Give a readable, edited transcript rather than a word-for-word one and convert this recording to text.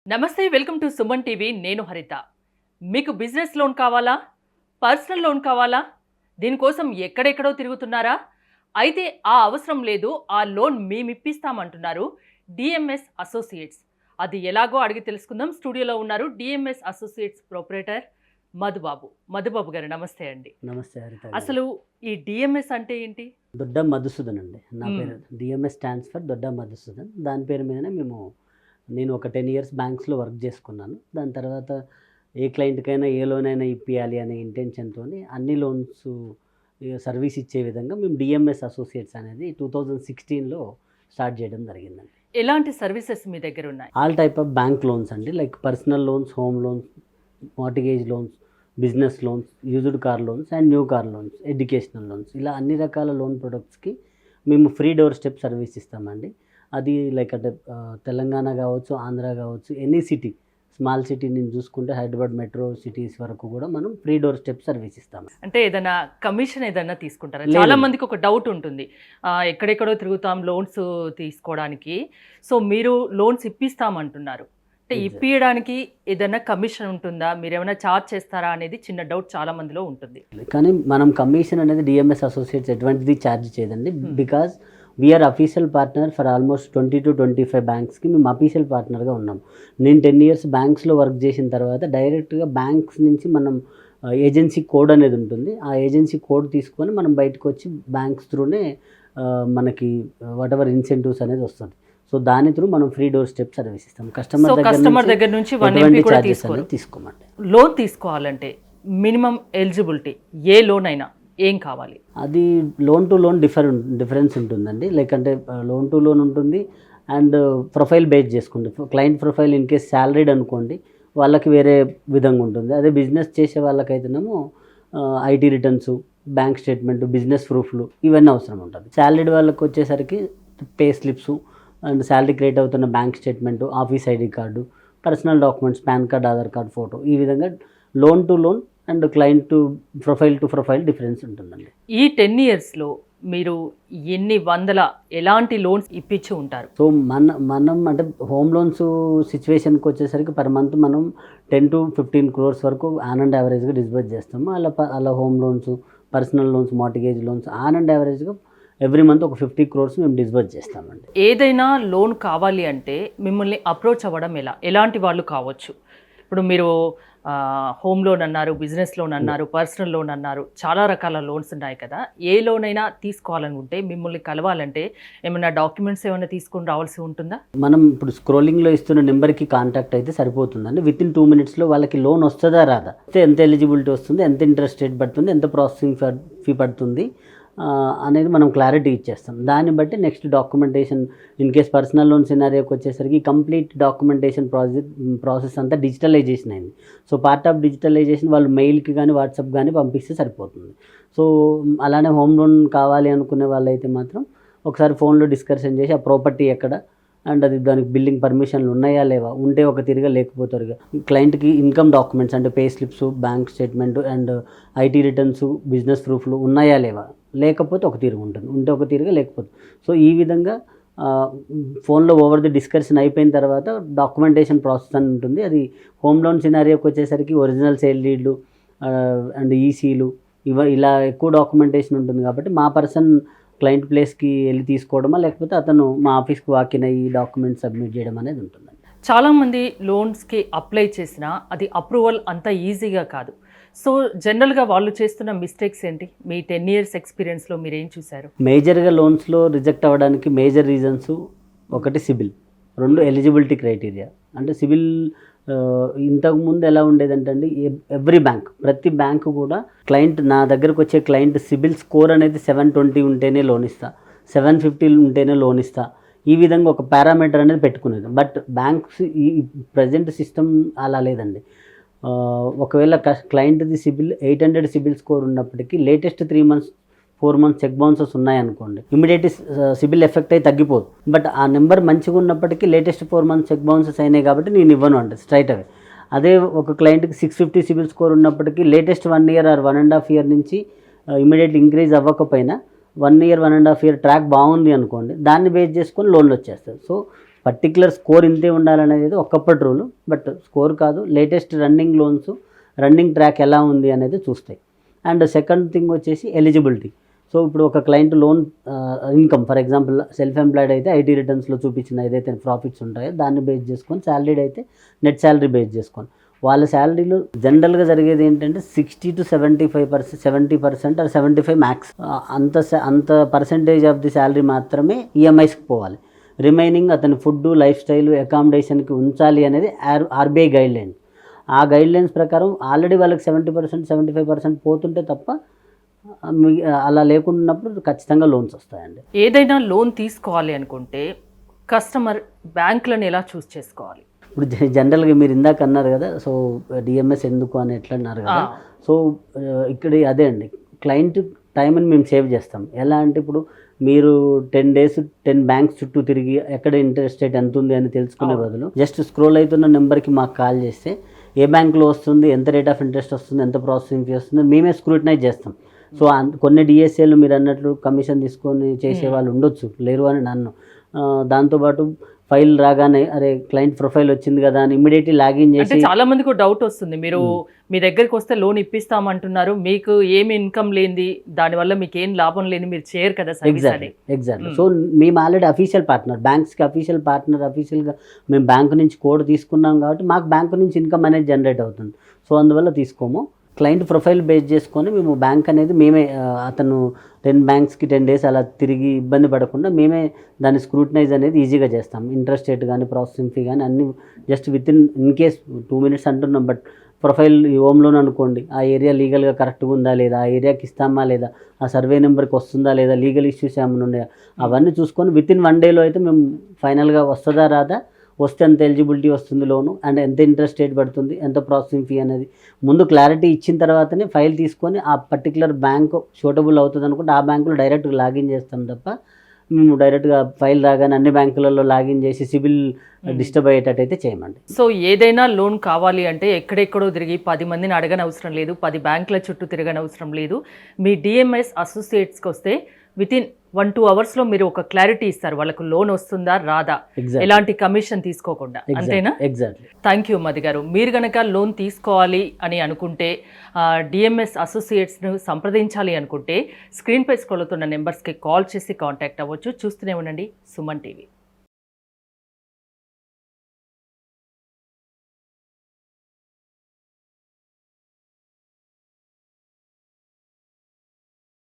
నమస్తే welcome to Suman TV నేను హరిత. మీకు బిజినెస్ లోన్ కావాలా? పర్సనల్ లోన్ కావాలా? దీనికోసం ఎక్కడెక్కడో తిరుగుతున్నారా? అయితే ఆ అవసరం లేదు, ఆ లోన్ మేమిప్పిస్తామంటున్నారు డిఎంఎస్ అసోసియేట్స్. అది ఎలాగో అడిగి తెలుసుకుందాం. స్టూడియోలో ఉన్నారు DMs associates proprietor Madhubabu. Madhubabu గారు నమస్తే అండి. నమస్తే హరిత గారు. అసలు ఈ డిఎంఎస్ అంటే ఏంటి? దొడ్డ మధుసూదన్ అండి నా పేరు. DMs stands for Dodda Madhusudan. దాని పేరు మీదనే నేను ఒక 10 ఇయర్స్ బ్యాంక్స్లో వర్క్ చేసుకున్నాను. దాని తర్వాత ఏ క్లయింట్కైనా ఏ లోన్ అయినా ఇప్పియాలి అనే ఇంటెన్షన్తో అన్ని లోన్స్ సర్వీస్ ఇచ్చే విధంగా మేము డిఎంఎస్ అసోసియేట్స్ అనేది 2016లో స్టార్ట్ చేయడం జరిగిందండి. ఎలాంటి సర్వీసెస్ మీ దగ్గర ఉన్నాయి? All type of bank loans అండి, like personal loans, home loans, mortgage loans, business loans, used car loans and new car loans, educational loans, ఇలా అన్ని రకాల లోన్ ప్రొడక్ట్స్కి మేము ఫ్రీ డోర్ స్టెప్ సర్వీస్ ఇస్తామండి. అది లైక్ అంటే తెలంగాణ కావచ్చు, ఆంధ్ర కావచ్చు, ఎనీ సిటీ, స్మాల్ సిటీ నేను చూసుకుంటే హైదరాబాద్ మెట్రో సిటీస్ వరకు కూడా మనం ఫ్రీ డోర్ స్టెప్ సర్వీస్ ఇస్తాము. అంటే ఏదైనా కమిషన్ ఏదైనా తీసుకుంటారా? చాలా మందికి ఒక డౌట్ ఉంటుంది, ఎక్కడెక్కడో తిరుగుతాం లోన్స్ తీసుకోవడానికి, సో మీరు లోన్స్ ఇప్పిస్తామంటున్నారు, అంటే ఇప్పియడానికి ఏదైనా కమిషన్ ఉంటుందా, మీరు ఏమైనా ఛార్జ్ చేస్తారా అనేది చిన్న డౌట్ చాలా మందిలో ఉంటుంది. కానీ మనం కమిషన్ అనేది డిఎంఎస్ అసోసియేట్స్ ఎటువంటిది ఛార్జ్ చేయదండి. Because we are official partner for almost 20 to 25 బ్యాంక్స్కి మేము అఫీషియల్ పార్ట్నర్గా ఉన్నాం. నేను 10 ఇయర్స్ బ్యాంక్స్లో వర్క్ చేసిన తర్వాత డైరెక్ట్గా బ్యాంక్స్ నుంచి మనం ఏజెన్సీ కోడ్ అనేది ఉంటుంది. ఆ ఏజెన్సీ కోడ్ తీసుకొని మనం బయటకు వచ్చి బ్యాంక్స్ త్రూనే మనకి వాట్ ఎవర్ ఇన్సెంటివ్స్ అనేది వస్తుంది. సో దాని త్రూ మనం ఫ్రీ డోర్ స్టెప్ సర్వీస్ ఇస్తాం. కస్టమర్ దగ్గర నుంచి తీసుకోమండి. లోన్ తీసుకోవాలంటే మినిమం ఎలిజిబిలిటీ ఏ లోన్ అయినా ఏం కావాలి? అది లోన్ టు లోన్ డిఫరెన్స్ ఉంటుందండి. లైక్ అంటే లోన్ టు లోన్ ఉంటుంది అండ్ ప్రొఫైల్ బేస్ చేసుకుంటే client profile in case salaried అనుకోండి వాళ్ళకి వేరే విధంగా ఉంటుంది. అదే బిజినెస్ చేసే వాళ్ళకైతేనేమో IT returns, bank statement, business ప్రూఫ్లు ఇవన్నీ అవసరం ఉంటుంది. శాలరీడ్ వాళ్ళకి వచ్చేసరికి pay slips and salary create అవుతున్న bank statement, office ID card, personal documents, pan card, Aadhaar card, photo, ఈ విధంగా loan to loan and client to profile difference ఉంటుందండి. ఈ 10 ఇయర్స్లో మీరు ఎన్ని వందల ఎలాంటి లోన్స్ ఇప్పించి ఉంటారు? సో మనం అంటే హోమ్ లోన్స్ సిచ్యువేషన్కి వచ్చేసరికి పర్ మంత్ మనం 10 to 15 crores వరకు ఆన్ అండ్ యావరేజ్గా డిస్బర్స్ చేస్తాము. అలా home loans, personal loans, mortgage loans on and యావరేజ్గా ఎవ్రీ మంత్ ఒక 50 crores మేము డిస్బర్స్ చేస్తామండి. ఏదైనా లోన్ కావాలి అంటే మిమ్మల్ని అప్రోచ్ అవ్వడం ఎలాంటి వాళ్ళు కావచ్చు? ఇప్పుడు మీరు హోమ్ లోన్ అన్నారు, బిజినెస్ లోన్ అన్నారు, పర్సనల్ లోన్ అన్నారు, చాలా రకాల లోన్స్ ఉన్నాయి కదా. ఏ లోన్ అయినా తీసుకోవాలనుకుంటే మిమ్మల్ని కలవాలంటే ఏమైనా డాక్యుమెంట్స్ ఏమైనా తీసుకొని రావాల్సి ఉంటుందా? మనం ఇప్పుడు స్క్రోలింగ్లో ఇస్తున్న నెంబర్కి కాంటాక్ట్ అయితే సరిపోతుందండి. విత్ ఇన్ 2 minutesలో వాళ్ళకి లోన్ వస్తుందా రాదా, ఎంత ఎలిజిబిలిటీ వస్తుంది, ఎంత ఇంట్రెస్ట్ రేట్ పడుతుంది, ఎంత ప్రాసెసింగ్ ఫీ పడుతుంది అనేది మనం క్లారిటీ ఇచ్చేస్తాం. దాన్ని బట్టి next documentation, in case personal loan సినారియోకి వచ్చేసరికి కంప్లీట్ డాక్యుమెంటేషన్ ప్రాసెస్ అంతా డిజిటలైజేషన్ అయింది. సో పార్ట్ ఆఫ్ డిజిటలైజేషన్ వాళ్ళు మెయిల్కి కానీ వాట్సాప్ కానీ పంపిస్తే సరిపోతుంది. సో అలానే హోమ్ లోన్ కావాలి అనుకునే వాళ్ళైతే మాత్రం ఒకసారి ఫోన్లో డిస్కషన్ చేసి ఆ ప్రాపర్టీ ఎక్కడ అండ్ అది దానికి బిల్లింగ్ పర్మిషన్లు ఉన్నాయా లేవా, ఉంటే ఒక తిరిగా లేకపోతారుగా, క్లయింట్కి ఇన్కమ్ డాక్యుమెంట్స్ అంటే pay slips, bank statement and IT returns, business ప్రూఫ్లు ఉన్నాయా లేవా, లేకపోతే ఒక తిరిగి ఉంటుంది, ఉంటే ఒక తిరిగా లేకపోతే. సో ఈ విధంగా ఫోన్లో ఓవర్ ది డిస్కషన్ అయిపోయిన తర్వాత డాక్యుమెంటేషన్ ప్రాసెస్ అని ఉంటుంది. అది హోమ్ లోన్ సినారియోకి వచ్చేసరికి ఒరిజినల్ సేల్ డీడ్లు అండ్ ఈసీలు ఇలా ఎక్కువ డాక్యుమెంటేషన్ ఉంటుంది. కాబట్టి మా పర్సన్ క్లయింట్ ప్లేస్కి వెళ్ళి తీసుకోవడమా లేకపోతే అతను మా ఆఫీస్కి వాకిన్ అయ్యి డాక్యుమెంట్ సబ్మిట్ చేయడం అనేది ఉంటుందండి. చాలామంది లోన్స్కి అప్లై చేసినా అది అప్రూవల్ అంత ఈజీగా కాదు. సో జనరల్గా వాళ్ళు చేస్తున్న మిస్టేక్స్ ఏంటి? మీ 10 years ఎక్స్పీరియన్స్లో మీరు ఏం చూశారు? మేజర్గా లోన్స్లో రిజెక్ట్ అవ్వడానికి మేజర్ రీజన్స్ ఒకటి సిబిల్, 2 ఎలిజిబిలిటీ క్రైటీరియా. అంటే సిబిల్ ఇంతకుముందు ఎలా ఉండేదంటే అండి, ఎవ్రీ బ్యాంక్, ప్రతి బ్యాంకు కూడా క్లయింట్ నా దగ్గరకు వచ్చే క్లయింట్ సిబిల్ స్కోర్ అనేది 720 ఉంటేనే లోన్ ఇస్తా, 750 ఉంటేనే లోన్ ఇస్తా, ఈ విధంగా ఒక పారామీటర్ అనేది పెట్టుకునేది. బట్ బ్యాంక్స్ ఈ ప్రజెంట్ సిస్టమ్ అలా లేదండి. ఒకవేళ క్లయింట్ది సిబిల్ 800 సిబిల్ స్కోర్ ఉన్నప్పటికీ latest 3 months 4 months check bounces ఉన్నాయనుకోండి, ఇమీడియట్ సిబిల్ ఎఫెక్ట్ అయి తగ్గిపోదు. బట్ ఆ నెంబర్ మంచిగా ఉన్నప్పటికీ లేటెస్ట్ 4 months చెక్ బౌన్సెస్ అయినాయి కాబట్టి నేను ఇవ్వను అంటే స్ట్రైట్ అవే. అదే ఒక క్లయింట్కి 650 సిబిల్ స్కోర్ ఉన్నప్పటికీ లేటెస్ట్ 1 year or 1.5 year నుంచి ఇమీడియట్ ఇంక్రీజ్ అవ్వకపోయినా 1 year 1.5 year ట్రాక్ బాగుంది అనుకోండి, దాన్ని బేస్ చేసుకొని లోన్లు వచ్చేస్తారు. సో పర్టికులర్ స్కోర్ ఇంతే ఉండాలనేది ఒకప్పటి రూలు, బట్ స్కోర్ కాదు, latest running loans running track ఎలా ఉంది అనేది చూస్తాయి. అండ్ సెకండ్ థింగ్ వచ్చేసి ఎలిజిబిలిటీ. సో ఇప్పుడు ఒక client loan income, for example self employed అయితే ఐటీ రిటర్న్స్లో చూపించిన ఏదైతే ప్రాఫిట్స్ ఉంటాయో దాన్ని బేస్ చేసుకొని, శాలరీడ్ అయితే నెట్ శాలరీ బేస్ చేసుకొని, వాళ్ళ శాలరీలో జనరల్గా జరిగేది ఏంటంటే 60 to 75%, 70% ఆర్ 75 మ్యాక్స్, అంత పర్సంటేజ్ ఆఫ్ ది శాలరీ మాత్రమే ఈఎంఐస్కి పోవాలి. రిమైనింగ్ అతని ఫుడ్, లైఫ్ స్టైల్, అకామిడేషన్కి ఉంచాలి అనేది ఆర్బీఐ గైడ్ లైన్. ఆ గైడ్ లైన్స్ ప్రకారం ఆల్రెడీ వాళ్ళకి 70%, 75% పోతుంటే తప్ప అలా లేకున్నప్పుడు ఖచ్చితంగా లోన్స్ వస్తాయండి. ఏదైనా లోన్ తీసుకోవాలి అనుకుంటే కస్టమర్ బ్యాంకులను ఎలా చూస్ చేసుకోవాలి? ఇప్పుడు జనరల్గా మీరు ఇందాక అన్నారు కదా, సో డిఎంఎస్ ఎందుకు అని ఎట్లా అన్నారు కదా. సో ఇక్కడ అదే అండి, క్లయింట్ టైంని మేము సేవ్ చేస్తాం. ఎలా అంటే ఇప్పుడు మీరు 10 days 10 బ్యాంక్స్ చుట్టూ తిరిగి ఎక్కడ ఇంట్రెస్ట్ రేట్ ఎంత ఉంది అని తెలుసుకునే బదులు జస్ట్ స్క్రోల్ అవుతున్న నెంబర్కి మాకు కాల్ చేస్తే ఏ బ్యాంకులో వస్తుంది, ఎంత రేట్ ఆఫ్ ఇంట్రెస్ట్ వస్తుంది, ఎంత ప్రాసెసింగ్ ఫీ వస్తుంది, మేమే స్క్రూటినైజ్ చేస్తాం. సో కొన్ని డిఎస్ఏలు మీరు అన్నట్లు కమిషన్ తీసుకొని చేసే వాళ్ళు ఉండొచ్చు, లేరు అని నన్ను. దాంతోపాటు ఫైల్ రాగానే అరే క్లయింట్ ప్రొఫైల్ వచ్చింది కదా అని ఇమీడియట్లీ లాగిన్ చేసి, చాలా మందికి డౌట్ వస్తుంది, మీరు మీ దగ్గరికి వస్తే లోన్ ఇప్పిస్తామంటున్నారు, మీకు ఏమి ఇన్కమ్ లేనిది, దానివల్ల మీకు ఏం లాభం లేని మీరు చేయరు కదా. ఎగ్జాక్ట్లీ. సో మేము ఆల్రెడీ అఫీషియల్ పార్ట్నర్, బ్యాంక్స్కి అఫీషియల్ పార్ట్నర్, అఫీషియల్గా మేము బ్యాంకు నుంచి కోడ్ తీసుకున్నాం కాబట్టి మాకు బ్యాంకు నుంచి ఇన్కమ్ అనేది జనరేట్ అవుతుంది. సో అందువల్ల తీసుకోము. క్లయింట్ ప్రొఫైల్ బేస్ చేసుకొని మేము బ్యాంక్ అనేది మేమే, అతను 10 బ్యాంక్స్కి 10 days అలా తిరిగి ఇబ్బంది పడకుండా మేమే దాన్ని స్క్రూటినైజ్ అనేది ఈజీగా చేస్తాం. ఇంట్రెస్ట్ రేట్ కానీ, ప్రాసెసింగ్ ఫీ కానీ అన్నీ జస్ట్ ఇన్ కేస్ 2 minutes అంటున్నాం, బట్ ప్రొఫైల్ హోమ్ లోన్ అనుకోండి, ఆ ఏరియా లీగల్గా కరెక్ట్గా ఉందా లేదా, ఆ ఏరియాకి ఇస్తామా లేదా, ఆ సర్వే నెంబర్కి వస్తుందా లేదా, లీగల్ ఇష్యూస్ ఏమైనా ఉన్నాయా అవన్నీ చూసుకొని వితిన్ 1 day అయితే మేము ఫైనల్గా వస్తుందా రాదా, వస్తే ఎంత ఎలిజిబిలిటీ వస్తుంది లోను, అండ్ ఎంత ఇంట్రెస్ట్ రేట్ పడుతుంది, ఎంత ప్రాసెసింగ్ ఫీ అనేది ముందు క్లారిటీ ఇచ్చిన తర్వాతనే ఫైల్ తీసుకొని ఆ పర్టికులర్ బ్యాంక్ సూటబుల్ అవుతుంది అనుకుంటే ఆ బ్యాంకులో డైరెక్ట్గా లాగిన్ చేస్తాం తప్ప మేము డైరెక్ట్గా ఫైల్ రాగానే అన్ని బ్యాంకులలో లాగిన్ చేసి సిబిల్ డిస్టర్బ్ అయ్యేటట్టయితే చేయమండి. సో ఏదైనా లోన్ కావాలి అంటే ఎక్కడెక్కడో తిరిగి 10 మందిని అడగని అవసరం లేదు, 10 బ్యాంకుల చుట్టూ తిరగని అవసరం లేదు. మీ డిఎంఎస్ అసోసియేట్స్కి వస్తే వితిన్ 1-2 అవర్స్లో మీరు ఒక క్లారిటీ ఇస్తారు, వాళ్ళకు లోన్ వస్తుందా రాదా, ఎలాంటి కమిషన్ తీసుకోకుండా, అంతేనా? ఎగ్జాక్ట్లీ. థ్యాంక్ యూ మధు గారు. మీరు కనుక లోన్ తీసుకోవాలి అని అనుకుంటే, డిఎంఎస్ అసోసియేట్స్ను సంప్రదించాలి అనుకుంటే స్క్రీన్పై స్క్రోల్ అవుతున్న నెంబర్స్కి కాల్ చేసి కాంటాక్ట్ అవ్వచ్చు. చూస్తూనే ఉండండి సుమన్ టీవీ.